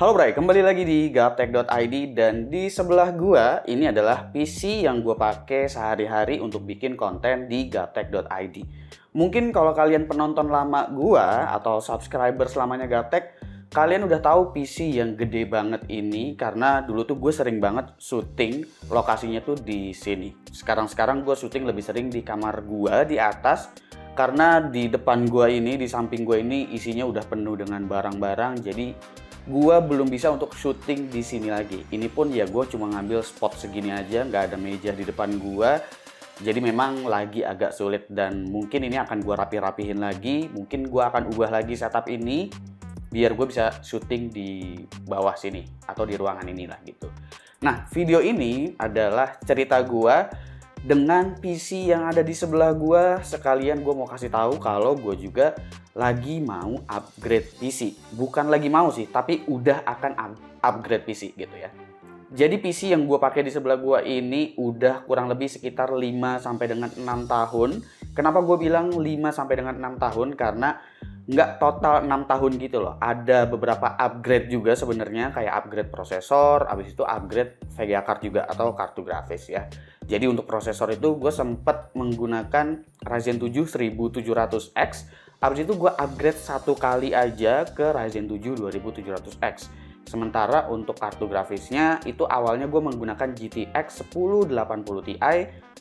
Halo Bray, kembali lagi di gaptek.id dan di sebelah gua ini adalah PC yang gua pakai sehari-hari untuk bikin konten di gaptek.id. Mungkin kalau kalian penonton lama gua atau subscriber selamanya Gaptek, kalian udah tahu PC yang gede banget ini karena dulu tuh gue sering banget syuting lokasinya tuh di sini. Sekarang gue syuting lebih sering di kamar gua di atas karena di depan gua ini, di samping gua ini isinya udah penuh dengan barang-barang, jadi gua belum bisa untuk syuting di sini lagi. Ini pun ya gue cuma ngambil spot segini aja, nggak ada meja di depan gua. Jadi memang lagi agak sulit dan mungkin ini akan gua rapi-rapihin lagi. Mungkin gua akan ubah lagi setup ini biar gue bisa syuting di bawah sini atau di ruangan inilah gitu. Nah, video ini adalah cerita gua dengan PC yang ada di sebelah gua. Sekalian gue mau kasih tahu kalau gue juga lagi mau upgrade PC. Bukan lagi mau sih, tapi udah akan upgrade PC gitu ya. Jadi PC yang gue pakai di sebelah gue ini udah kurang lebih sekitar 5 sampai dengan 6 tahun. Kenapa gue bilang 5 sampai dengan 6 tahun? Karena nggak total 6 tahun gitu loh. Ada beberapa upgrade juga sebenarnya, kayak upgrade prosesor, habis itu upgrade VGA card juga atau kartu grafis ya. Jadi untuk prosesor itu gue sempat menggunakan Ryzen 7 1700X. Habis itu gue upgrade satu kali aja ke Ryzen 7 2700X. Sementara untuk kartu grafisnya itu awalnya gue menggunakan GTX 1080 Ti.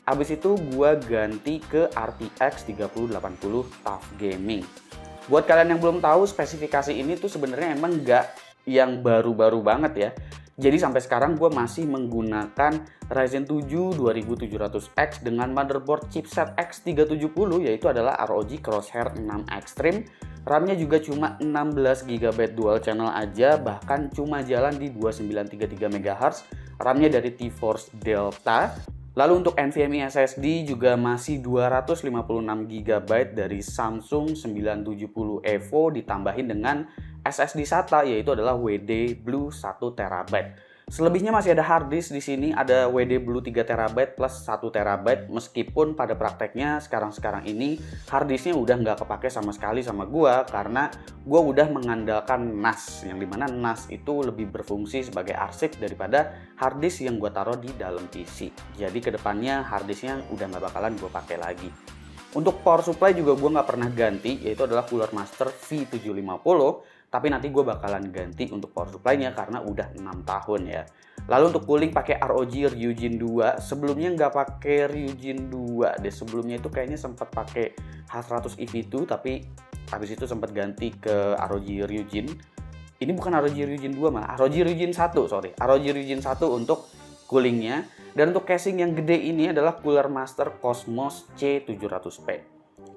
Habis itu gue ganti ke RTX 3080 TUF Gaming. Buat kalian yang belum tahu, spesifikasi ini tuh sebenarnya emang nggak yang baru-baru banget ya. Jadi sampai sekarang gue masih menggunakan Ryzen 7 2700X dengan motherboard chipset X370, yaitu adalah ROG Crosshair 6 Extreme. RAM-nya juga cuma 16 GB dual channel aja, bahkan cuma jalan di 2933 MHz. RAM-nya dari T-Force Delta. Lalu untuk NVMe SSD juga masih 256 GB dari Samsung 970 EVO ditambahin dengan SSD SATA, yaitu adalah WD Blue 1 TB. Selebihnya masih ada hard disk di sini, ada WD Blue 3 TB plus 1 TB. Meskipun pada prakteknya sekarang ini hard disknya udah nggak kepake sama sekali sama gua karena gua udah mengandalkan NAS, yang dimana NAS itu lebih berfungsi sebagai arsip daripada hard disk yang gua taruh di dalam PC. Jadi kedepannya hard disknya udah nggak bakalan gua pakai lagi. Untuk power supply juga gue nggak pernah ganti, yaitu adalah Cooler Master V750. Tapi nanti gue bakalan ganti untuk power supply-nya karena udah 6 tahun ya. Lalu untuk cooling pakai ROG Ryujin 2. Sebelumnya nggak pakai Ryujin 2 deh. Sebelumnya itu kayaknya sempat pakai H100 EV2, tapi habis itu sempat ganti ke ROG Ryujin. Ini bukan ROG Ryujin 2 malah, ROG Ryujin 1, sorry. ROG Ryujin 1 untuk coolingnya. Dan untuk casing yang gede ini adalah Cooler Master Cosmos C700P.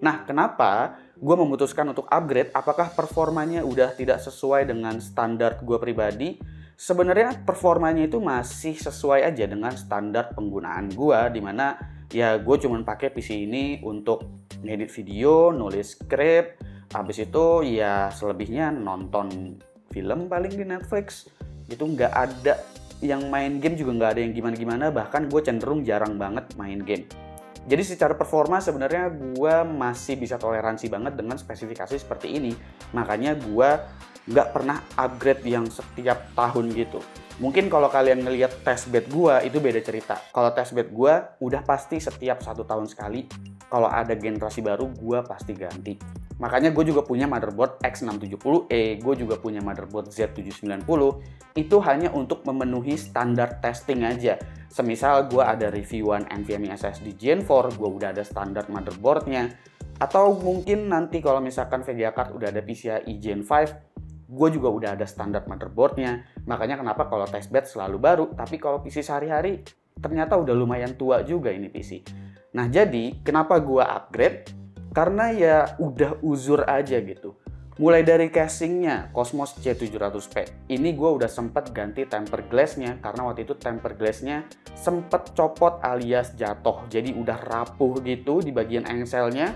Nah, kenapa gue memutuskan untuk upgrade? Apakah performanya udah tidak sesuai dengan standar gue pribadi? Sebenarnya performanya itu masih sesuai aja dengan standar penggunaan gue, dimana ya gue cuma pakai PC ini untuk ngedit video, nulis script, habis itu ya selebihnya nonton film paling di Netflix. Itu nggak ada yang main game, juga nggak ada yang gimana-gimana, bahkan gue cenderung jarang banget main game. Jadi secara performa sebenarnya gue masih bisa toleransi banget dengan spesifikasi seperti ini. Makanya gue nggak pernah upgrade yang setiap tahun gitu. Mungkin kalau kalian ngelihat testbed gue itu beda cerita. Kalau testbed gue udah pasti setiap 1 tahun sekali. Kalau ada generasi baru gue pasti ganti. Makanya gue juga punya motherboard X670E, gue juga punya motherboard Z790. Itu hanya untuk memenuhi standar testing aja. Semisal gue ada reviewan NVMe SSD Gen 4, gue udah ada standar motherboardnya. Atau mungkin nanti kalau misalkan VGA card udah ada PCIe Gen 5, gue juga udah ada standar motherboardnya. Makanya kenapa kalau testbed selalu baru, tapi kalau PC sehari-hari ternyata udah lumayan tua juga ini PC. Nah jadi kenapa gue upgrade? Karena ya udah uzur aja gitu. Mulai dari casingnya Cosmos C700P. Ini gue udah sempet ganti tempered glassnya karena waktu itu tempered glassnya sempet copot alias jatuh. Jadi udah rapuh gitu di bagian engselnya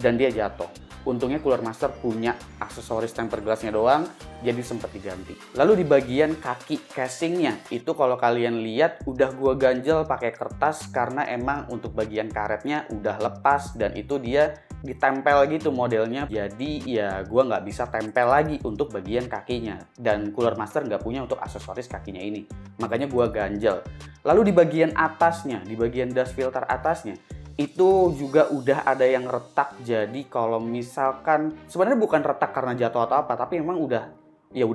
dan dia jatuh. Untungnya Cooler Master punya aksesoris tempered glassnya doang, jadi sempat diganti. Lalu di bagian kaki casingnya, itu kalau kalian lihat udah gua ganjel pakai kertas karena emang untuk bagian karetnya udah lepas dan itu dia ditempel gitu modelnya. Jadi ya gua nggak bisa tempel lagi untuk bagian kakinya. Dan Cooler Master nggak punya untuk aksesoris kakinya ini. Makanya gua ganjel. Lalu di bagian atasnya, di bagian dust filter atasnya, itu juga udah ada yang retak. Jadi kalau misalkan sebenarnya bukan retak karena jatuh atau apa, tapi memang udah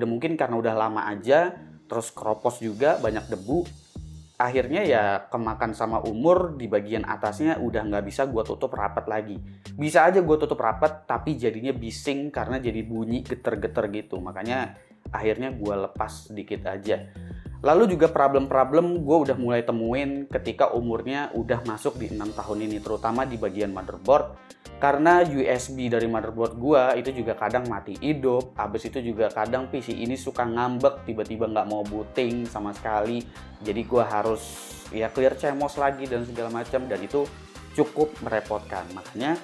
mungkin karena udah lama aja, terus keropos juga, banyak debu, akhirnya ya kemakan sama umur. Di bagian atasnya udah nggak bisa gue tutup rapat lagi. Bisa aja gue tutup rapat tapi jadinya bising karena jadi bunyi geter-geter gitu, makanya akhirnya gue lepas sedikit aja. Lalu juga problem-problem gue udah mulai temuin ketika umurnya udah masuk di 6 tahun ini, terutama di bagian motherboard. Karena USB dari motherboard gue itu juga kadang mati hidup, habis itu juga kadang PC ini suka ngambek, tiba-tiba nggak mau booting sama sekali. Jadi gue harus ya clear CMOS lagi dan segala macam, dan itu cukup merepotkan. Makanya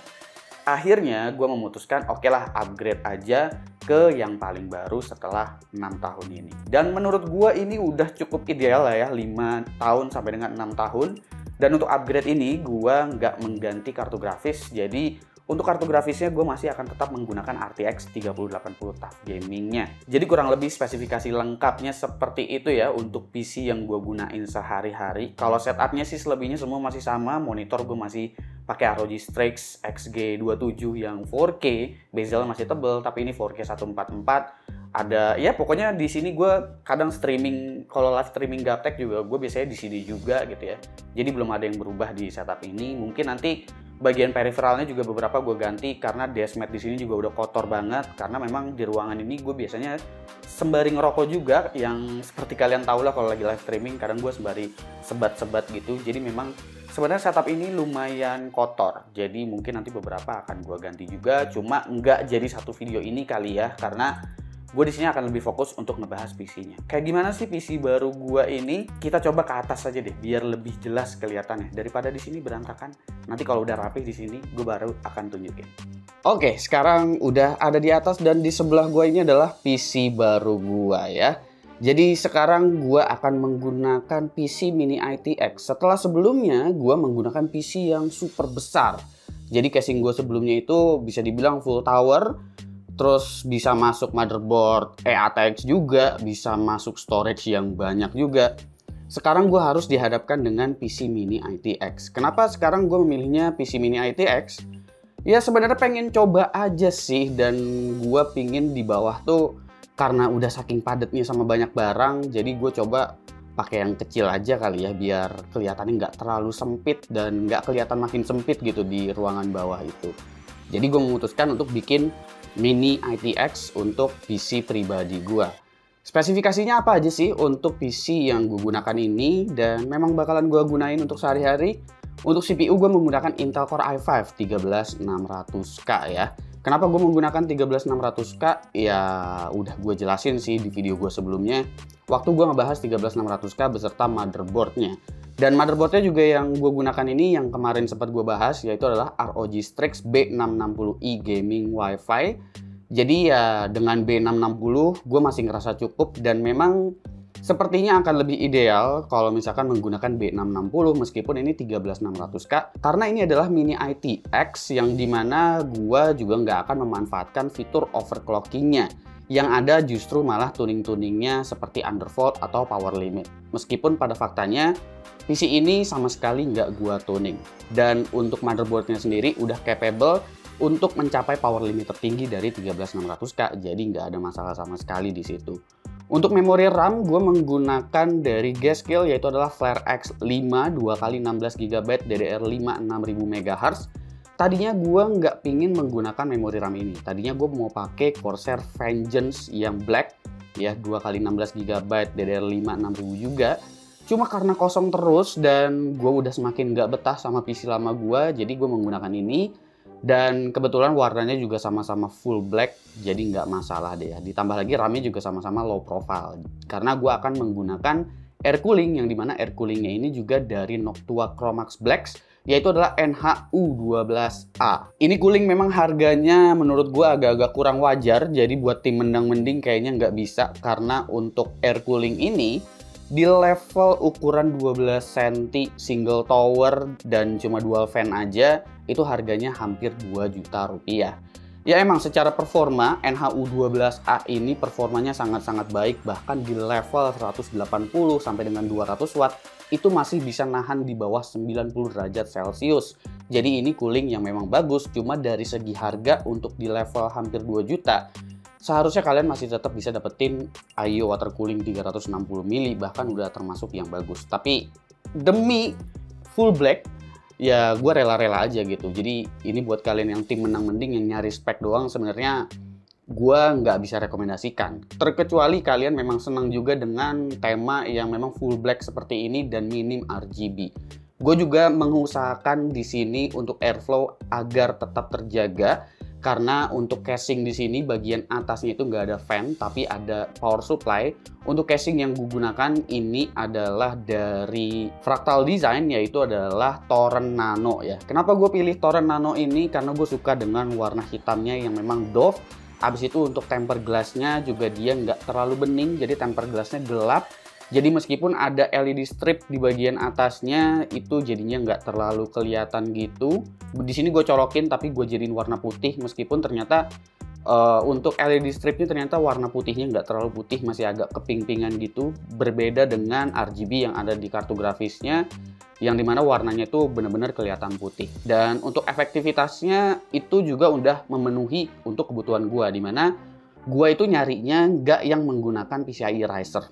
akhirnya gue memutuskan oke lah upgrade aja ke yang paling baru setelah 6 tahun ini. Dan menurut gue ini udah cukup ideal lah ya, 5 tahun sampai dengan 6 tahun. Dan untuk upgrade ini gue nggak mengganti kartu grafis. Jadi untuk kartu grafisnya gue masih akan tetap menggunakan RTX 3080 TUF gamingnya. Jadi kurang lebih spesifikasi lengkapnya seperti itu ya untuk PC yang gue gunain sehari-hari. Kalau setupnya sih selebihnya semua masih sama. Monitor gue masih pakai ROG Strix XG27 yang 4K, bezel masih tebel, tapi ini 4K 144. Ada ya pokoknya di sini gue kadang streaming, kalau live streaming gaptek juga gue biasanya di sini juga gitu ya. Jadi belum ada yang berubah di setup ini. Mungkin nanti bagian periferalnya juga beberapa gue ganti karena dashmat di sini juga udah kotor banget, karena memang di ruangan ini gue biasanya sembari ngerokok juga, yang seperti kalian tahu lah kalau lagi live streaming kadang gue sembari sebat-sebat gitu. Jadi memang sebenarnya setup ini lumayan kotor, jadi mungkin nanti beberapa akan gue ganti juga, cuma nggak jadi satu video ini kali ya, karena gue di sini akan lebih fokus untuk ngebahas PC-nya. Kayak gimana sih PC baru gue ini? Kita coba ke atas aja deh, biar lebih jelas kelihatannya. Daripada di sini berantakan. Nanti kalau udah rapih di sini, gue baru akan tunjukin. Oke, sekarang udah ada di atas dan di sebelah gue ini adalah PC baru gue ya. Jadi sekarang gue akan menggunakan PC Mini ITX. Setelah sebelumnya gue menggunakan PC yang super besar. Jadi casing gue sebelumnya itu bisa dibilang full tower. Terus bisa masuk motherboard ATX juga, bisa masuk storage yang banyak juga. Sekarang gue harus dihadapkan dengan PC Mini ITX. Kenapa sekarang gue memilihnya PC Mini ITX? Ya sebenarnya pengen coba aja sih, dan gue pingin di bawah tuh karena udah saking padatnya sama banyak barang, jadi gue coba pakai yang kecil aja kali ya, biar kelihatannya nggak terlalu sempit dan nggak kelihatan makin sempit gitu di ruangan bawah itu. Jadi gue memutuskan untuk bikin Mini ITX untuk PC pribadi gue. Spesifikasinya apa aja sih untuk PC yang gue gunakan ini dan memang bakalan gue gunain untuk sehari-hari? Untuk CPU gue menggunakan Intel Core i5 13600K ya. Kenapa gue menggunakan 13600K? Ya udah gue jelasin sih di video gue sebelumnya, waktu gue ngebahas 13600K beserta motherboardnya. Dan motherboardnya juga yang gue gunakan ini yang kemarin sempat gue bahas, yaitu adalah ROG Strix B660i Gaming Wi-Fi. Jadi ya dengan B660 gue masih ngerasa cukup, dan memang sepertinya akan lebih ideal kalau misalkan menggunakan B660 meskipun ini 13600K, karena ini adalah Mini ITX yang dimana gue juga nggak akan memanfaatkan fitur overclockingnya. Yang ada justru malah tuning-tuningnya seperti undervolt atau power limit. Meskipun pada faktanya PC ini sama sekali nggak gua tuning. Dan untuk motherboardnya sendiri udah capable untuk mencapai power limit tertinggi dari 13600K. Jadi nggak ada masalah sama sekali di situ. Untuk memori RAM gue menggunakan dari G-Skill, yaitu adalah FlareX 5 2x16GB DDR5 6000 MHz. Tadinya gue nggak pingin menggunakan memori RAM ini. Tadinya gue mau pakai Corsair Vengeance yang black ya, 2x16GB DDR5 6000 juga. Cuma karena kosong terus dan gue udah semakin nggak betah sama PC lama gue, jadi gue menggunakan ini. Dan kebetulan warnanya juga sama-sama full black, jadi nggak masalah deh ya. Ditambah lagi RAM-nya juga sama-sama low profile, karena gue akan menggunakan air cooling, yang dimana air coolingnya ini juga dari Noctua Chromax Black, yaitu adalah NHU12A. Ini cooling memang harganya menurut gue agak-agak kurang wajar, jadi buat tim mendang-mending kayaknya nggak bisa, karena untuk air cooling ini di level ukuran 12 cm single tower dan cuma dual fan aja itu harganya hampir 2 juta rupiah. Ya emang secara performa NHU12A ini performanya sangat-sangat baik, bahkan di level 180 sampai dengan 200 watt itu masih bisa nahan di bawah 90 derajat Celcius. Jadi ini cooling yang memang bagus, cuma dari segi harga untuk di level hampir 2 juta seharusnya kalian masih tetap bisa dapetin AIO water cooling 360 mili, bahkan udah termasuk yang bagus. Tapi demi full black, ya gue rela-rela aja gitu. Jadi ini buat kalian yang tim menang mending yang nyari spek doang, sebenarnya gue nggak bisa rekomendasikan. Terkecuali kalian memang senang juga dengan tema yang memang full black seperti ini dan minim RGB. Gue juga mengusahakan di sini untuk airflow agar tetap terjaga. Karena untuk casing di sini bagian atasnya itu nggak ada fan, tapi ada power supply. Untuk casing yang gue gunakan ini adalah dari Fractal Design, yaitu adalah Toren Nano ya. Kenapa gue pilih Toren Nano ini? Karena gue suka dengan warna hitamnya yang memang doff. Habis itu untuk tempered glassnya juga dia nggak terlalu bening, jadi tempered glassnya gelap. Jadi meskipun ada LED strip di bagian atasnya itu jadinya nggak terlalu kelihatan gitu. Di sini gue colokin tapi gue jadiin warna putih, meskipun ternyata untuk LED stripnya ternyata warna putihnya nggak terlalu putih, masih agak keping-pingan gitu. Berbeda dengan RGB yang ada di kartu grafisnya, yang dimana warnanya itu benar-benar kelihatan putih. Dan untuk efektivitasnya itu juga udah memenuhi untuk kebutuhan gue, dimana gue itu nyarinya nggak yang menggunakan PCIe riser.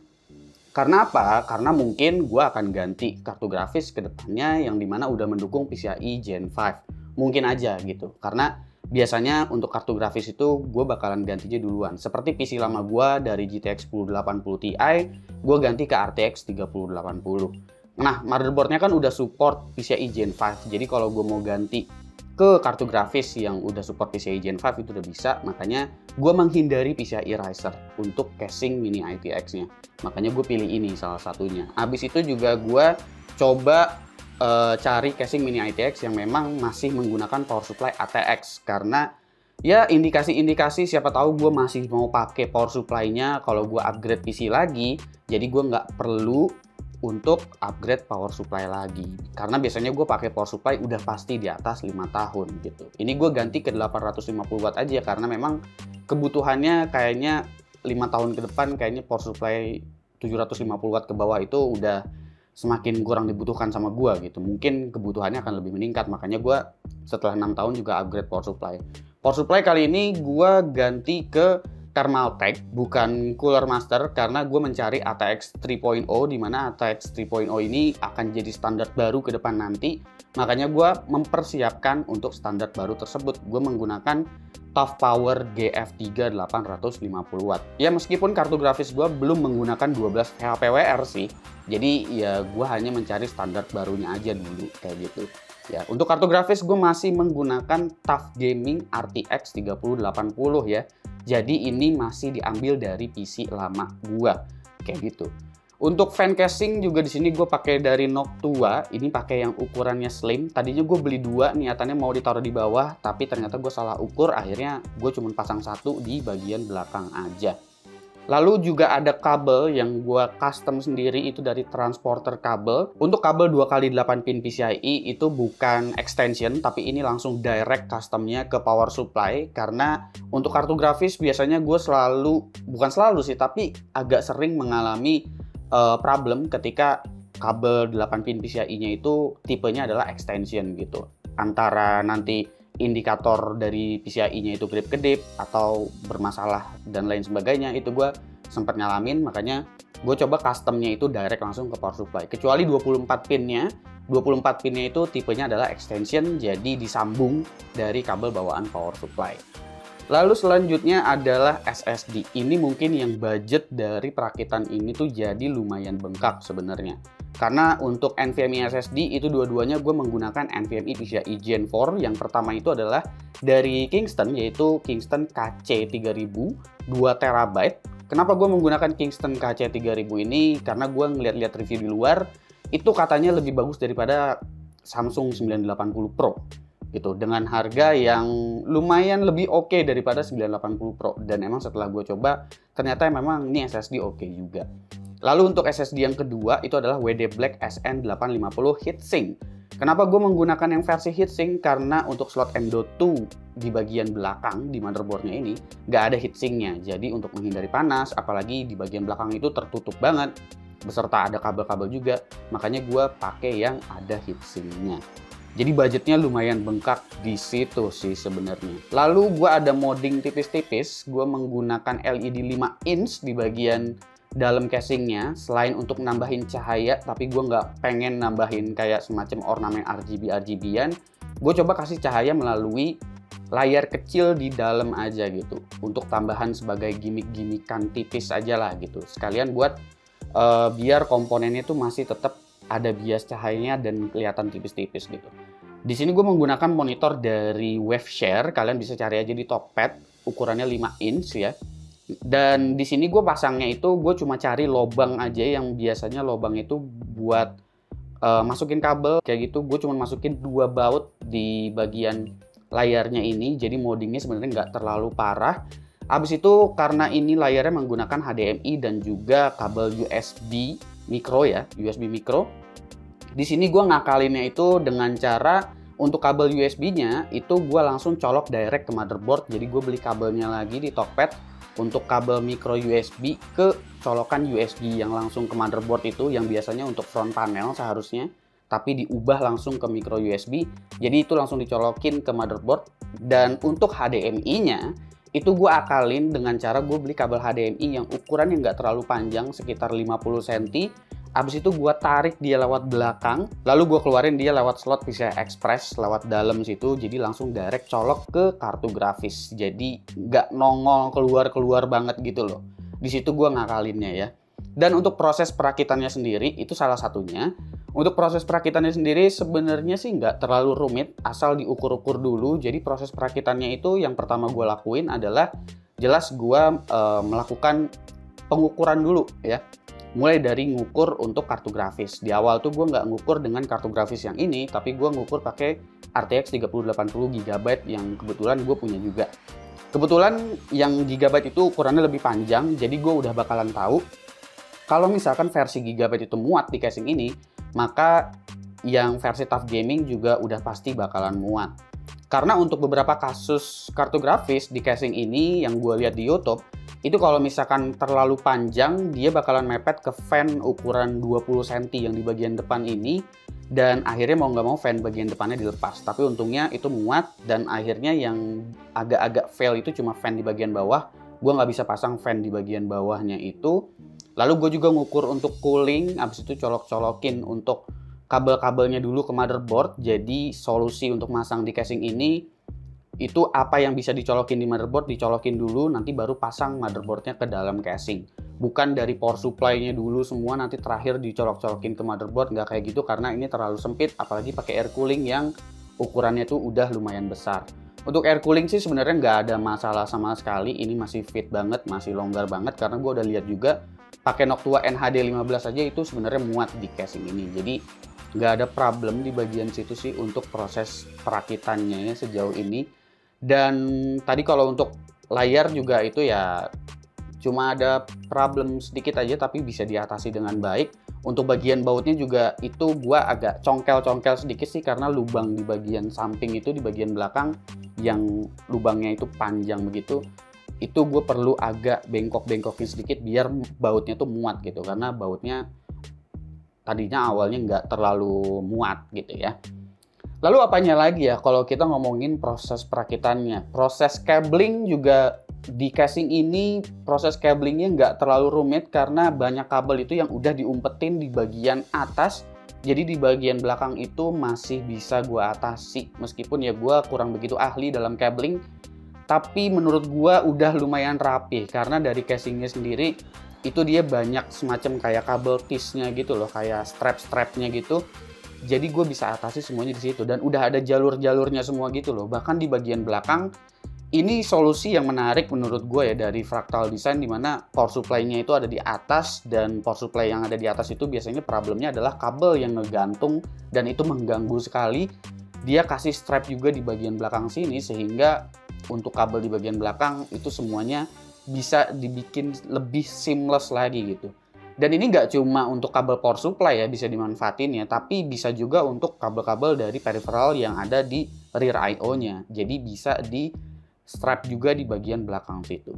Karena apa? Karena mungkin gue akan ganti kartu grafis ke depannya yang dimana udah mendukung PCIe Gen 5. Mungkin aja gitu. Karena biasanya untuk kartu grafis itu gue bakalan gantinya duluan. Seperti PC lama gue dari GTX 1080 Ti, gue ganti ke RTX 3080. Nah, motherboardnya kan udah support PCIe Gen 5. Jadi kalau gue mau ganti ke kartu grafis yang udah support PCIe Gen 5 itu udah bisa. Makanya gue menghindari PCIe riser untuk casing mini ITX-nya. Makanya gue pilih ini salah satunya. Habis itu juga gue coba cari casing mini ITX yang memang masih menggunakan power supply ATX. Karena ya indikasi-indikasi siapa tahu gue masih mau pakai power supply-nya kalau gue upgrade PC lagi. Jadi gue nggak perlu untuk upgrade power supply lagi, karena biasanya gue pakai power supply udah pasti di atas 5 tahun gitu. Ini gue ganti ke 850 watt aja karena memang kebutuhannya kayaknya 5 tahun ke depan kayaknya power supply 750 watt ke bawah itu udah semakin kurang dibutuhkan sama gue gitu. Mungkin kebutuhannya akan lebih meningkat, makanya gue setelah 6 tahun juga upgrade power supply. Power supply kali ini gue ganti ke Thermaltake, bukan Cooler Master, karena gue mencari ATX 3.0, di mana ATX 3.0 ini akan jadi standar baru ke depan nanti. Makanya gue mempersiapkan untuk standar baru tersebut. Gue menggunakan TUF Power GF3 850 watt. Ya meskipun kartu grafis gue belum menggunakan 12 VHPWR sih, jadi ya gue hanya mencari standar barunya aja dulu kayak gitu. Ya, untuk kartu grafis gue masih menggunakan TUF Gaming RTX 3080 ya. Jadi ini masih diambil dari PC lama gua kayak gitu. Untuk fan casing juga di sini gue pakai dari Noctua. Ini pakai yang ukurannya slim. Tadinya gue beli 2, niatannya mau ditaruh di bawah, tapi ternyata gue salah ukur. Akhirnya gue cuma pasang 1 di bagian belakang aja. Lalu juga ada kabel yang gue custom sendiri, itu dari transporter kabel. Untuk kabel 2x8 pin PCIe itu bukan extension, tapi ini langsung direct customnya ke power supply. Karena untuk kartu grafis biasanya gue bukan selalu sih, tapi agak sering mengalami problem ketika kabel 8 pin PCIe-nya itu tipenya adalah extension gitu. Antara nanti indikator dari PCIe-nya itu kedip-kedip atau bermasalah dan lain sebagainya, itu gue sempat ngalamin. Makanya gue coba customnya itu direct langsung ke power supply, kecuali 24 pinnya itu tipenya adalah extension, jadi disambung dari kabel bawaan power supply. Lalu selanjutnya adalah SSD. Ini mungkin yang budget dari perakitan ini tuh jadi lumayan bengkak sebenarnya. Karena untuk NVMe SSD itu dua-duanya gue menggunakan NVMe PCIe Gen 4. Yang pertama itu adalah dari Kingston, yaitu Kingston KC3000 2TB. Kenapa gue menggunakan Kingston KC3000 ini? Karena gue ngeliat-liat review di luar, itu katanya lebih bagus daripada Samsung 980 Pro. Gitu, dengan harga yang lumayan lebih oke daripada 980 Pro. Dan emang setelah gue coba, ternyata memang ini SSD oke juga. Lalu untuk SSD yang kedua itu adalah WD Black SN850 Heatsink. Kenapa gue menggunakan yang versi heatsink? Karena untuk slot M.2 di bagian belakang di motherboardnya ini nggak ada heatsinknya. Jadi untuk menghindari panas, apalagi di bagian belakang itu tertutup banget, beserta ada kabel-kabel juga, makanya gue pakai yang ada heatsinknya. Jadi budgetnya lumayan bengkak di situ sih sebenarnya. Lalu gue ada modding tipis-tipis, gue menggunakan LED 5 inch di bagian dalam casingnya, selain untuk nambahin cahaya, tapi gue nggak pengen nambahin kayak semacam ornamen RGB-RGB-an, gue coba kasih cahaya melalui layar kecil di dalam aja gitu, untuk tambahan sebagai gimmick-gimmickan tipis aja lah gitu, sekalian buat biar komponennya tuh masih tetap ada bias cahayanya dan kelihatan tipis-tipis gitu. Di sini gue menggunakan monitor dari Waveshare, kalian bisa cari aja di Tokped, ukurannya 5 inch ya. Dan di sini gue pasangnya itu gue cuma cari lobang aja yang biasanya lobang itu buat masukin kabel kayak gitu. Gue cuma masukin 2 baut di bagian layarnya ini, jadi moddingnya sebenarnya nggak terlalu parah. Abis itu karena ini layarnya menggunakan HDMI dan juga kabel USB micro ya, USB micro. Di sini gue ngakalinnya itu dengan cara untuk kabel USB-nya itu gue langsung colok direct ke motherboard. Jadi gue beli kabelnya lagi di Tokped. Untuk kabel micro USB ke colokan USB yang langsung ke motherboard itu yang biasanya untuk front panel seharusnya, tapi diubah langsung ke micro USB, jadi itu langsung dicolokin ke motherboard. Dan untuk HDMI-nya itu gue akalin dengan cara gue beli kabel HDMI yang ukurannya nggak terlalu panjang, sekitar 50 cm. Abis itu gue tarik dia lewat belakang, lalu gue keluarin dia lewat slot PCI Express lewat dalam situ, jadi langsung direct colok ke kartu grafis. Jadi nggak nongol keluar-keluar banget gitu loh. Di situ gue ngakalinnya ya. Dan untuk proses perakitannya sendiri itu salah satunya. Untuk proses perakitannya sendiri sebenarnya sih nggak terlalu rumit, asal diukur-ukur dulu. Jadi proses perakitannya itu yang pertama gue lakuin adalah jelas gue melakukan pengukuran dulu ya. Mulai dari ngukur untuk kartu grafis. Di awal tuh gue nggak ngukur dengan kartu grafis yang ini, tapi gue ngukur pakai RTX 3080 GB yang kebetulan gue punya juga. Kebetulan yang GB itu ukurannya lebih panjang, jadi gue udah bakalan tahu kalau misalkan versi GB itu muat di casing ini, maka yang versi TUF Gaming juga udah pasti bakalan muat. Karena untuk beberapa kasus kartu grafis di casing ini yang gue lihat di YouTube, itu kalau misalkan terlalu panjang, dia bakalan mepet ke fan ukuran 20 cm yang di bagian depan ini, dan akhirnya mau nggak mau fan bagian depannya dilepas. Tapi untungnya itu muat, dan akhirnya yang agak-agak fail itu cuma fan di bagian bawah. Gue nggak bisa pasang fan di bagian bawahnya itu. Lalu gue juga ngukur untuk cooling, abis itu colok-colokin untuk kabel-kabelnya dulu ke motherboard. Jadi solusi untuk masang di casing ini, itu apa yang bisa dicolokin di motherboard, dicolokin dulu, nanti baru pasang motherboardnya ke dalam casing. Bukan dari power supply-nya dulu semua, nanti terakhir dicolok-colokin ke motherboard, nggak kayak gitu karena ini terlalu sempit, apalagi pakai air cooling yang ukurannya tuh udah lumayan besar. Untuk air cooling sih sebenarnya nggak ada masalah sama sekali, ini masih fit banget, masih longgar banget, karena gue udah lihat juga pakai Noctua NHD15 aja itu sebenarnya muat di casing ini. Jadi nggak ada problem di bagian situ sih untuk proses perakitannya ya sejauh ini. Dan tadi kalau untuk layar juga itu ya cuma ada problem sedikit aja, tapi bisa diatasi dengan baik. Untuk bagian bautnya juga itu gua agak congkel-congkel sedikit sih, karena lubang di bagian samping itu, di bagian belakang yang lubangnya itu panjang begitu, itu gue perlu agak bengkok-bengkokin sedikit biar bautnya tuh muat gitu, karena bautnya tadinya awalnya nggak terlalu muat gitu ya. Lalu apanya lagi ya kalau kita ngomongin proses perakitannya. Proses cabling juga di casing ini, proses cablingnya nggak terlalu rumit karena banyak kabel itu yang udah diumpetin di bagian atas. Jadi di bagian belakang itu masih bisa gue atasi. Meskipun ya gue kurang begitu ahli dalam cabling, tapi menurut gue udah lumayan rapi karena dari casingnya sendiri itu dia banyak semacam kayak kabel tease-nya gitu loh, kayak strap-strapnya gitu. Jadi gue bisa atasi semuanya di situ dan udah ada jalur-jalurnya semua gitu loh. Bahkan di bagian belakang ini solusi yang menarik menurut gue ya dari Fractal Design, dimana power supply-nya itu ada di atas, dan power supply yang ada di atas itu biasanya problemnya adalah kabel yang ngegantung dan itu mengganggu sekali. Dia kasih strap juga di bagian belakang sini sehingga untuk kabel di bagian belakang itu semuanya bisa dibikin lebih seamless lagi gitu. Dan ini nggak cuma untuk kabel power supply ya bisa dimanfaatin ya, tapi bisa juga untuk kabel-kabel dari peripheral yang ada di rear I/O-nya. Jadi bisa di strap juga di bagian belakang situ.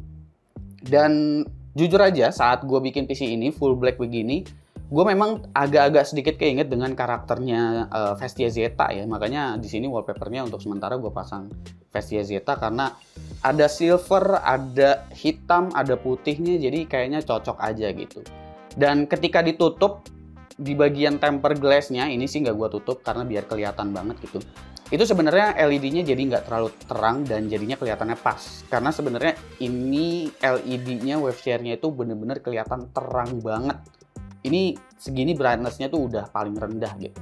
Dan jujur aja saat gue bikin PC ini full black begini, gue memang agak-agak sedikit keinget dengan karakternya Vestia Zeta ya. Makanya di sini wallpapernya untuk sementara gue pasang Vestia Zeta karena ada silver, ada hitam, ada putihnya, jadi kayaknya cocok aja gitu. Dan ketika ditutup di bagian temper glass-nya, ini sih nggak gue tutup karena biar kelihatan banget gitu. Itu sebenarnya LED-nya jadi nggak terlalu terang dan jadinya kelihatannya pas. Karena sebenarnya ini LED-nya wave share-nya itu bener-bener kelihatan terang banget. Ini segini brightness-nya tuh udah paling rendah gitu.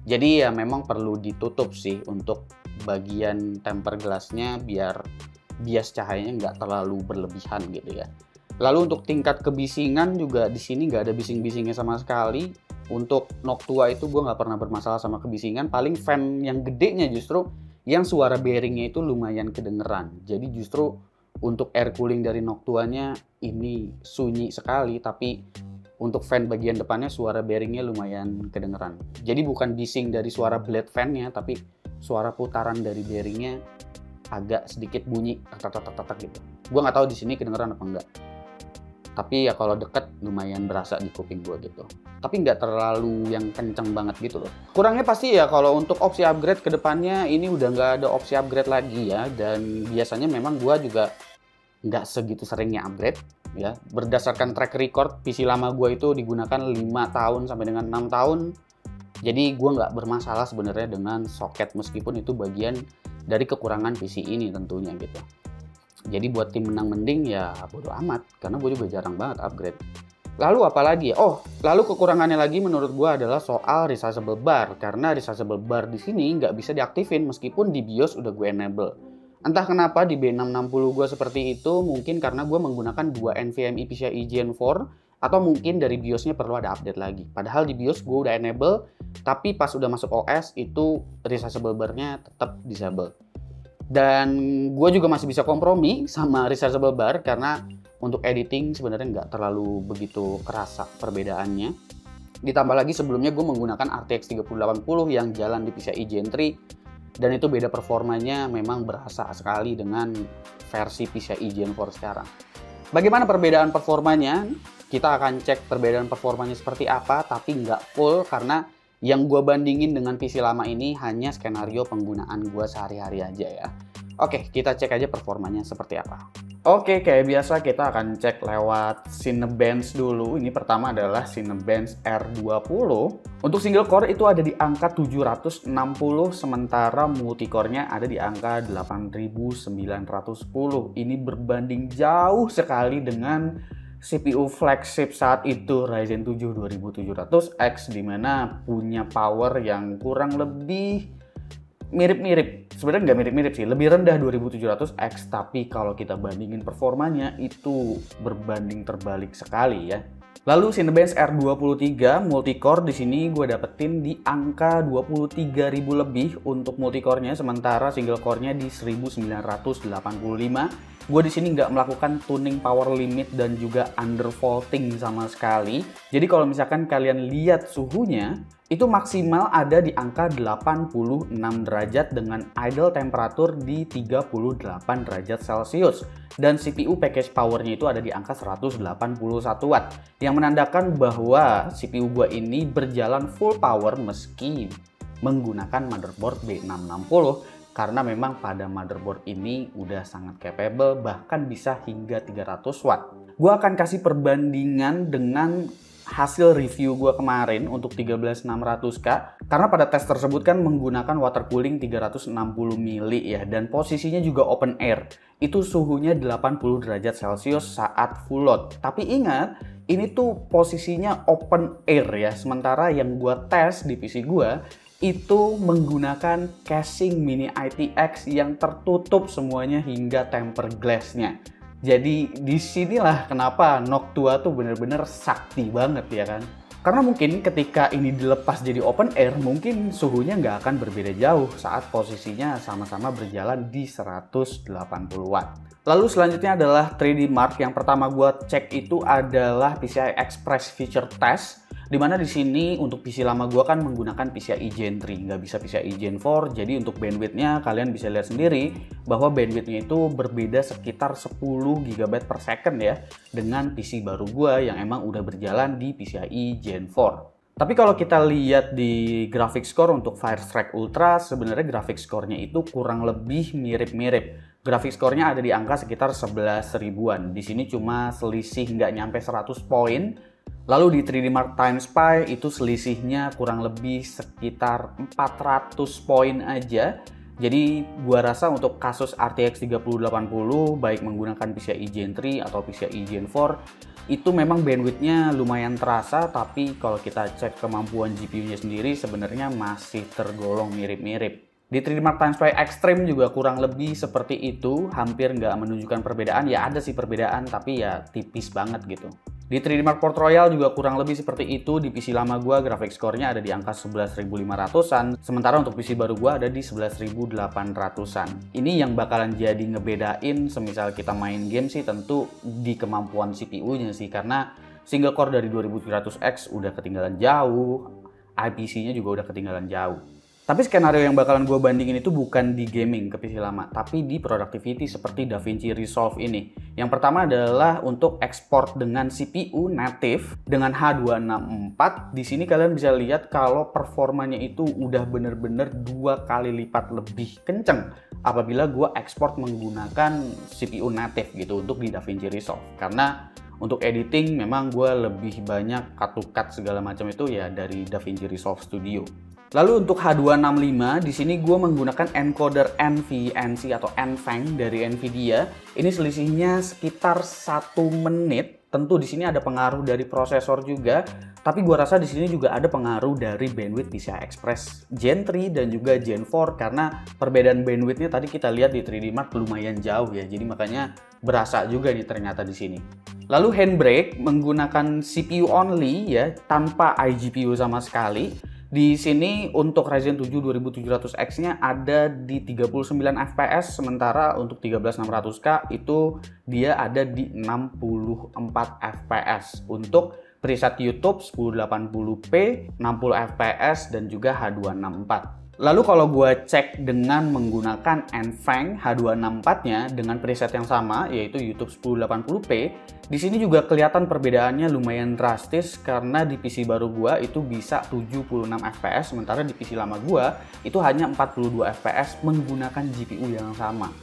Jadi ya memang perlu ditutup sih untuk bagian temper glass-nya biar bias cahayanya nggak terlalu berlebihan gitu ya. Lalu untuk tingkat kebisingan juga di sini nggak ada bising-bisingnya sama sekali. Untuk Noctua itu gue nggak pernah bermasalah sama kebisingan. Paling fan yang gedenya justru yang suara bearingnya itu lumayan kedengeran. Jadi justru untuk air cooling dari Noctuanya ini sunyi sekali, tapi untuk fan bagian depannya suara bearingnya lumayan kedengeran. Jadi bukan bising dari suara blade fan-nya, tapi suara putaran dari bearingnya agak sedikit bunyi tak gitu. Gue nggak tahu di sini kedengeran apa enggak. Tapi ya kalau deket lumayan berasa di kuping gue gitu. Tapi nggak terlalu yang kenceng banget gitu loh. Kurangnya pasti ya kalau untuk opsi upgrade ke depannya ini udah nggak ada opsi upgrade lagi ya. Dan biasanya memang gue juga nggak segitu seringnya upgrade ya. Berdasarkan track record PC lama gue itu digunakan 5 tahun sampai dengan 6 tahun. Jadi gue nggak bermasalah sebenarnya dengan soket meskipun itu bagian dari kekurangan PC ini tentunya gitu. Jadi buat tim menang mending ya bodo amat, karena gue juga jarang banget upgrade. Lalu apalagi? Oh, lalu kekurangannya lagi menurut gue adalah soal resizable bar. Karena resizable bar di sini nggak bisa diaktifin meskipun di BIOS udah gue enable. Entah kenapa di B660 gue seperti itu, mungkin karena gue menggunakan 2 NVMe PCIe Gen 4, atau mungkin dari BIOS-nya perlu ada update lagi. Padahal di BIOS gue udah enable, tapi pas udah masuk OS itu resizable bar-nya tetap disable. Dan gue juga masih bisa kompromi sama resizable bar karena untuk editing sebenarnya nggak terlalu begitu kerasa perbedaannya. Ditambah lagi sebelumnya gue menggunakan RTX 3080 yang jalan di PCIe Gen 3 dan itu beda performanya memang berasa sekali dengan versi PCIe Gen 4 sekarang. Bagaimana perbedaan performanya? Kita akan cek perbedaan performanya seperti apa, tapi nggak full karena yang gue bandingin dengan PC lama ini hanya skenario penggunaan gue sehari-hari aja ya. Oke, kita cek aja performanya seperti apa. Oke, kayak biasa kita akan cek lewat Cinebench dulu. Ini pertama adalah Cinebench R20. Untuk single core itu ada di angka 760, sementara multicore-nya ada di angka 8910. Ini berbanding jauh sekali dengan CPU flagship saat itu Ryzen 7 2700X, dimana punya power yang kurang lebih mirip-mirip. Sebenarnya nggak mirip-mirip sih, lebih rendah 2700X, tapi kalau kita bandingin performanya itu berbanding terbalik sekali ya. Lalu Cinebench R23 multicore di sini gue dapetin di angka 23.000 lebih untuk multicore-nya, sementara single core-nya di 1985. Gue di sini nggak melakukan tuning power limit dan juga undervolting sama sekali. Jadi kalau misalkan kalian lihat suhunya, itu maksimal ada di angka 86 derajat dengan idle temperature di 38 derajat Celcius. Dan CPU package powernya itu ada di angka 181 watt. Yang menandakan bahwa CPU gue ini berjalan full power meski menggunakan motherboard B660. Karena memang pada motherboard ini udah sangat capable, bahkan bisa hingga 300 watt. Gue akan kasih perbandingan dengan hasil review gue kemarin untuk 13600K, karena pada tes tersebut kan menggunakan water cooling 360 mili ya, dan posisinya juga open air. Itu suhunya 80 derajat Celcius saat full load. Tapi ingat, ini tuh posisinya open air ya, sementara yang gue tes di PC gue itu menggunakan casing mini ITX yang tertutup semuanya hingga tempered glass-nya. Jadi disinilah kenapa Noctua tuh bener-bener sakti banget ya kan. Karena mungkin ketika ini dilepas jadi open air, mungkin suhunya nggak akan berbeda jauh saat posisinya sama-sama berjalan di 180 watt. Lalu selanjutnya adalah 3D Mark. Yang pertama gua cek itu adalah PCI Express Feature Test, dimana di sini untuk PC lama gua kan menggunakan PCIe Gen 3, nggak bisa PCIe Gen 4. Jadi untuk bandwidthnya kalian bisa lihat sendiri bahwa bandwidthnya itu berbeda sekitar 10 GB per second ya, dengan PC baru gua yang emang udah berjalan di PCIe Gen 4. Tapi kalau kita lihat di graphics score untuk Firestrike Ultra, sebenarnya graphics score-nya itu kurang lebih mirip-mirip. Graphics score-nya ada di angka sekitar 11 ribuan. Di sini cuma selisih nggak nyampe 100 poin. Lalu di 3D Mark Time Spy itu selisihnya kurang lebih sekitar 400 poin aja. Jadi gua rasa untuk kasus RTX 3080 baik menggunakan PCIe Gen 3 atau PCIe Gen 4 itu memang bandwidthnya lumayan terasa, tapi kalau kita cek kemampuan GPU-nya sendiri sebenarnya masih tergolong mirip-mirip. Di 3D Mark Time Spy Extreme juga kurang lebih seperti itu, hampir nggak menunjukkan perbedaan. Ya ada sih perbedaan, tapi ya tipis banget gitu. Di 3D Mark Port Royal juga kurang lebih seperti itu. Di PC lama gua graphics score-nya ada di angka 11.500-an, sementara untuk PC baru gua ada di 11.800-an. Ini yang bakalan jadi ngebedain semisal kita main game sih tentu di kemampuan CPU-nya sih, karena single core dari 2700X udah ketinggalan jauh, IPC-nya juga udah ketinggalan jauh. Tapi skenario yang bakalan gue bandingin itu bukan di gaming ke PC lama, tapi di productivity seperti DaVinci Resolve ini. Yang pertama adalah untuk ekspor dengan CPU native dengan H264. Di sini kalian bisa lihat kalau performanya itu udah bener-bener 2 kali lipat lebih kenceng apabila gue ekspor menggunakan CPU native gitu untuk di DaVinci Resolve. Karena untuk editing memang gue lebih banyak cut-to-cut segala macam itu ya dari DaVinci Resolve Studio. Lalu untuk H265 di sini gue menggunakan encoder NVENC atau NVENC dari Nvidia. Ini selisihnya sekitar 1 menit. Tentu di sini ada pengaruh dari prosesor juga, tapi gue rasa di sini juga ada pengaruh dari bandwidth PCI Express Gen 3 dan juga Gen 4 karena perbedaan bandwidthnya tadi kita lihat di 3D Mark lumayan jauh ya. Jadi makanya berasa juga nih ternyata di sini. Lalu handbrake menggunakan CPU only ya, tanpa iGPU sama sekali. Di sini untuk Ryzen 7 2700X-nya ada di 39 fps, sementara untuk 13600K itu dia ada di 64 fps. Untuk preset YouTube 1080p, 60 fps dan juga H264. Lalu kalau gue cek dengan menggunakan NVENC H264-nya dengan preset yang sama yaitu YouTube 1080p, di sini juga kelihatan perbedaannya lumayan drastis karena di PC baru gue itu bisa 76 fps, sementara di PC lama gue itu hanya 42 fps menggunakan GPU yang sama.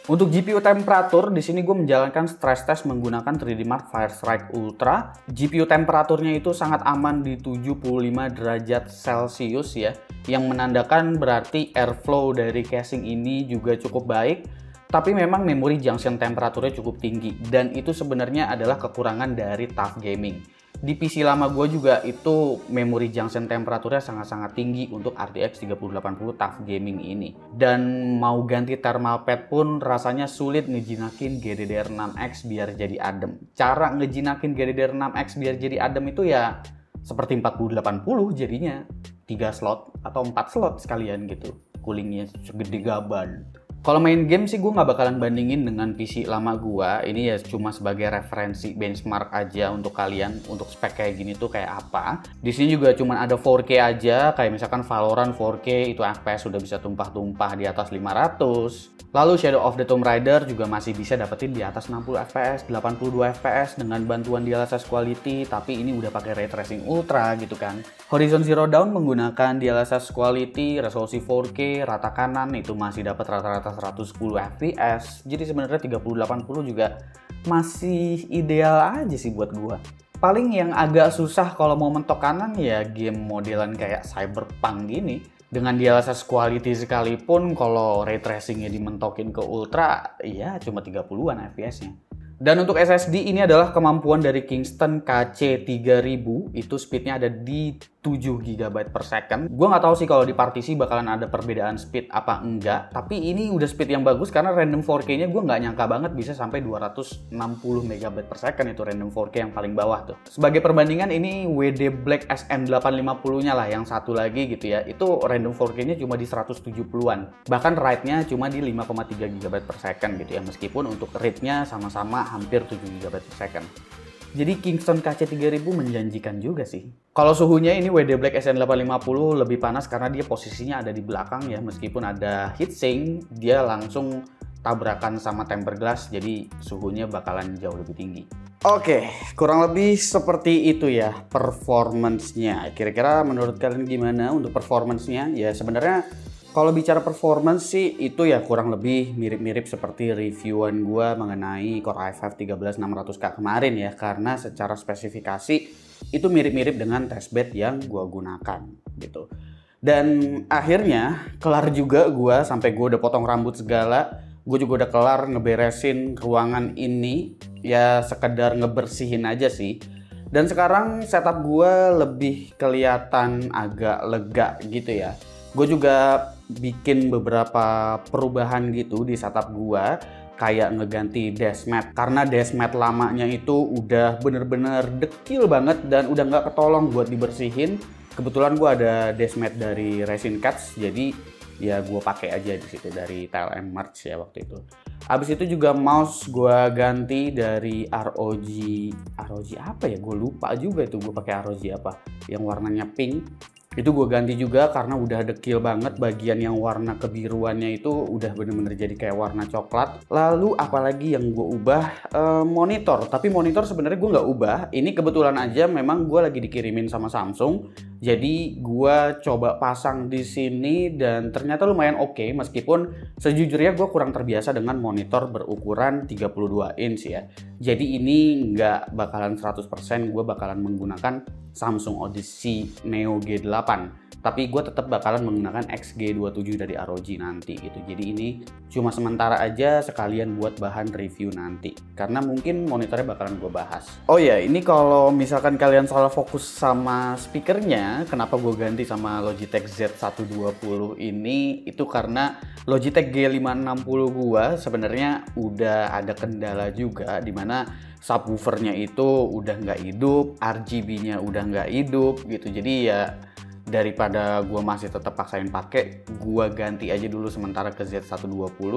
Untuk GPU temperatur, di sini gue menjalankan stress test menggunakan 3D Mark Firestrike Ultra. GPU temperaturnya itu sangat aman di 75 derajat Celcius ya, yang menandakan berarti airflow dari casing ini juga cukup baik. Tapi memang memory junction temperaturnya cukup tinggi, dan itu sebenarnya adalah kekurangan dari TUF Gaming. Di PC lama gue juga itu memory junction temperaturnya sangat-sangat tinggi untuk RTX 3080 TUF Gaming ini. Dan mau ganti thermal pad pun rasanya sulit ngejinakin GDDR6X biar jadi adem. Cara ngejinakin GDDR6X biar jadi adem itu ya seperti 4080 jadinya 3 slot atau 4 slot sekalian gitu. Coolingnya segede gaban. Kalau main game sih gue nggak bakalan bandingin dengan PC lama gue. Ini ya cuma sebagai referensi benchmark aja untuk kalian, untuk spek kayak gini tuh kayak apa. Di sini juga cuma ada 4K aja, kayak misalkan Valorant 4K itu FPS sudah bisa tumpah-tumpah di atas 500. Lalu Shadow of the Tomb Raider juga masih bisa dapetin di atas 60 fps, 82 fps dengan bantuan DLSS Quality, tapi ini udah pakai Ray Tracing Ultra gitu kan. Horizon Zero Dawn menggunakan DLSS Quality, resolusi 4K, rata kanan itu masih dapat rata-rata 110 fps. Jadi sebenarnya 3080 juga masih ideal aja sih buat gua. Paling yang agak susah kalau mau mentok kanan ya game modelan kayak Cyberpunk gini. Dengan DLSS quality sekalipun kalau ray tracingnya dimentokin ke ultra, ya cuma 30-an FPS-nya. Dan untuk SSD ini adalah kemampuan dari Kingston KC3000, itu speednya ada di 7 GB per second. Gue nggak tahu sih kalau di partisi bakalan ada perbedaan speed apa enggak, tapi ini udah speed yang bagus karena random 4K-nya gue nggak nyangka banget bisa sampai 260 MB per second, itu random 4K yang paling bawah tuh. Sebagai perbandingan ini WD Black SN850-nya lah yang satu lagi gitu ya, itu random 4K-nya cuma di 170-an. Bahkan write-nya cuma di 5,3 GB per second gitu ya, meskipun untuk read-nya sama-sama hampir 7 GB per second. Jadi Kingston KC3000 menjanjikan juga sih. Kalau suhunya ini WD Black SN850 lebih panas karena dia posisinya ada di belakang ya. Meskipun ada heatsink, dia langsung tabrakan sama tempered glass, jadi suhunya bakalan jauh lebih tinggi. Oke, kurang lebih seperti itu ya performance-nya. Kira-kira menurut kalian gimana untuk performance-nya? Ya sebenarnya kalau bicara performance sih itu ya kurang lebih mirip-mirip seperti reviewan gua mengenai Core i5-13600K kemarin ya, karena secara spesifikasi itu mirip-mirip dengan testbed yang gua gunakan gitu. Dan akhirnya kelar juga gua, sampai gua udah potong rambut segala, gua juga udah kelar ngeberesin ruangan ini, ya sekedar ngebersihin aja sih. Dan sekarang setup gua lebih kelihatan agak lega gitu ya. Gue juga bikin beberapa perubahan gitu di setup gua, kayak ngeganti dashmat karena dashmat lamanya itu udah bener-bener dekil banget dan udah nggak ketolong buat dibersihin. Kebetulan gua ada dashmat dari Resin Cuts, jadi ya gue pakai aja di situ dari TLM Merch ya waktu itu. Abis itu juga mouse gua ganti dari ROG apa ya, gue lupa juga itu gue pakai ROG apa yang warnanya pink. Itu gue ganti juga karena udah dekil banget, bagian yang warna kebiruannya itu udah bener-bener jadi kayak warna coklat. Lalu apalagi yang gue ubah, monitor. Tapi monitor sebenarnya gue nggak ubah. Ini kebetulan aja memang gue lagi dikirimin sama Samsung. Jadi gue coba pasang di sini dan ternyata lumayan oke, meskipun sejujurnya gue kurang terbiasa dengan monitor berukuran 32 inch ya. Jadi ini nggak bakalan 100% gue bakalan menggunakan Samsung Odyssey Neo G8, tapi gue tetap bakalan menggunakan XG27 dari ROG nanti gitu. Jadi ini cuma sementara aja sekalian buat bahan review nanti, karena mungkin monitornya bakalan gue bahas. Oh ya, ini kalau misalkan kalian salah fokus sama speakernya, kenapa gue ganti sama Logitech Z120 ini, itu karena Logitech G560 gue sebenarnya udah ada kendala juga, dimana subwoofernya itu udah nggak hidup, RGB-nya udah nggak hidup gitu. Jadi ya daripada gue masih tetap paksain pakai, gue ganti aja dulu sementara ke Z120.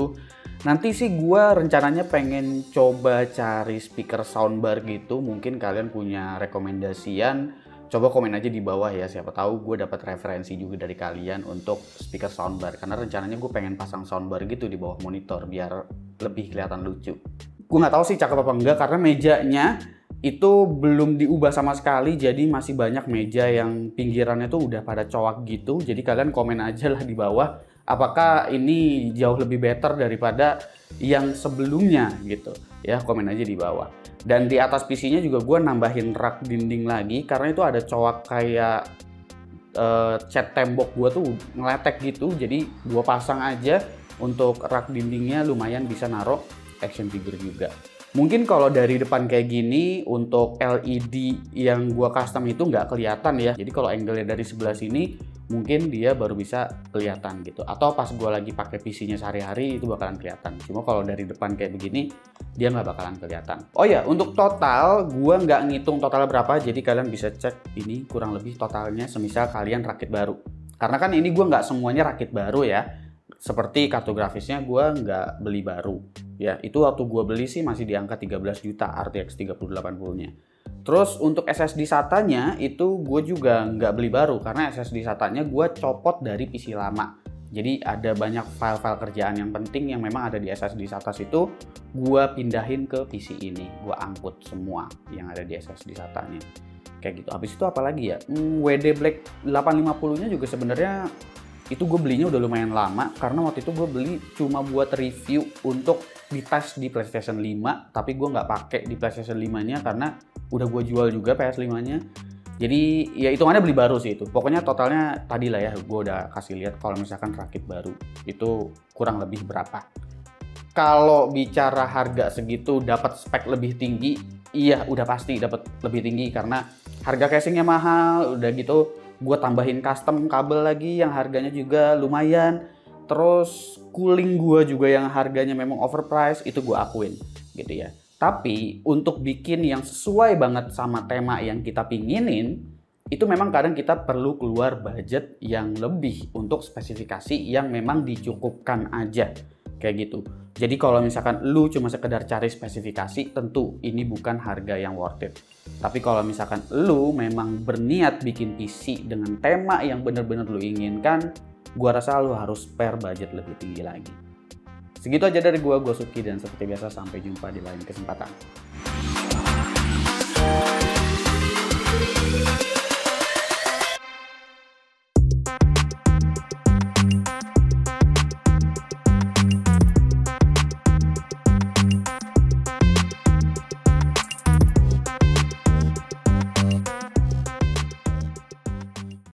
Nanti sih gue rencananya pengen coba cari speaker soundbar gitu. Mungkin kalian punya rekomendasian, coba komen aja di bawah ya, siapa tahu gue dapat referensi juga dari kalian untuk speaker soundbar. Karena rencananya gue pengen pasang soundbar gitu di bawah monitor biar lebih kelihatan lucu. Gue nggak tahu sih cakep apa enggak, karena mejanya itu belum diubah sama sekali, jadi masih banyak meja yang pinggirannya tuh udah pada coak gitu. Jadi kalian komen aja lah di bawah, apakah ini jauh lebih better daripada yang sebelumnya gitu ya, komen aja di bawah. Dan di atas PC-nya juga gue nambahin rak dinding lagi, karena itu ada coak kayak cat tembok gue tuh ngeletek gitu. Jadi gue pasang aja untuk rak dindingnya, lumayan bisa naruh action figure juga. Mungkin kalau dari depan kayak gini, untuk LED yang gua custom itu nggak kelihatan ya. Jadi kalau angle-nya dari sebelah sini, mungkin dia baru bisa kelihatan gitu. Atau pas gua lagi pakai PC-nya sehari-hari itu bakalan kelihatan. Cuma kalau dari depan kayak begini, dia nggak bakalan kelihatan. Oh ya, untuk total, gua nggak ngitung total berapa. Jadi kalian bisa cek ini kurang lebih totalnya semisal kalian rakit baru. Karena kan ini gua nggak semuanya rakit baru ya. Seperti kartu grafisnya gue nggak beli baru ya, itu waktu gue beli sih masih di angka 13 juta RTX 3080 nya. Terus untuk SSD SATA-nya itu gue juga nggak beli baru, karena SSD SATA-nya gue copot dari PC lama. Jadi ada banyak file-file kerjaan yang penting yang memang ada di SSD SATA itu, gue pindahin ke PC ini, gue angkut semua yang ada di SSD SATA-nya kayak gitu. Habis itu apalagi ya, WD Black 850-nya juga sebenarnya itu gue belinya udah lumayan lama karena waktu itu gue beli cuma buat review untuk dites di PlayStation 5, tapi gue nggak pakai di PlayStation 5-nya karena udah gue jual juga PS5-nya. Jadi ya hitungannya beli baru sih itu. Pokoknya totalnya tadi lah ya, gue udah kasih lihat kalau misalkan rakit baru itu kurang lebih berapa. Kalau bicara harga segitu dapat spek lebih tinggi, iya udah pasti dapat lebih tinggi karena harga casingnya mahal, udah gitu gue tambahin custom kabel lagi yang harganya juga lumayan. Terus cooling gue juga yang harganya memang overpriced, itu gue akuin gitu ya. Tapi untuk bikin yang sesuai banget sama tema yang kita pinginin, itu memang kadang kita perlu keluar budget yang lebih untuk spesifikasi yang memang dicukupkan aja. Kayak gitu. Jadi kalau misalkan lu cuma sekedar cari spesifikasi, tentu ini bukan harga yang worth it. Tapi kalau misalkan lu memang berniat bikin PC dengan tema yang bener-bener lu inginkan, gua rasa lu harus spare budget lebih tinggi lagi. Segitu aja dari gua Suki, dan seperti biasa sampai jumpa di lain kesempatan.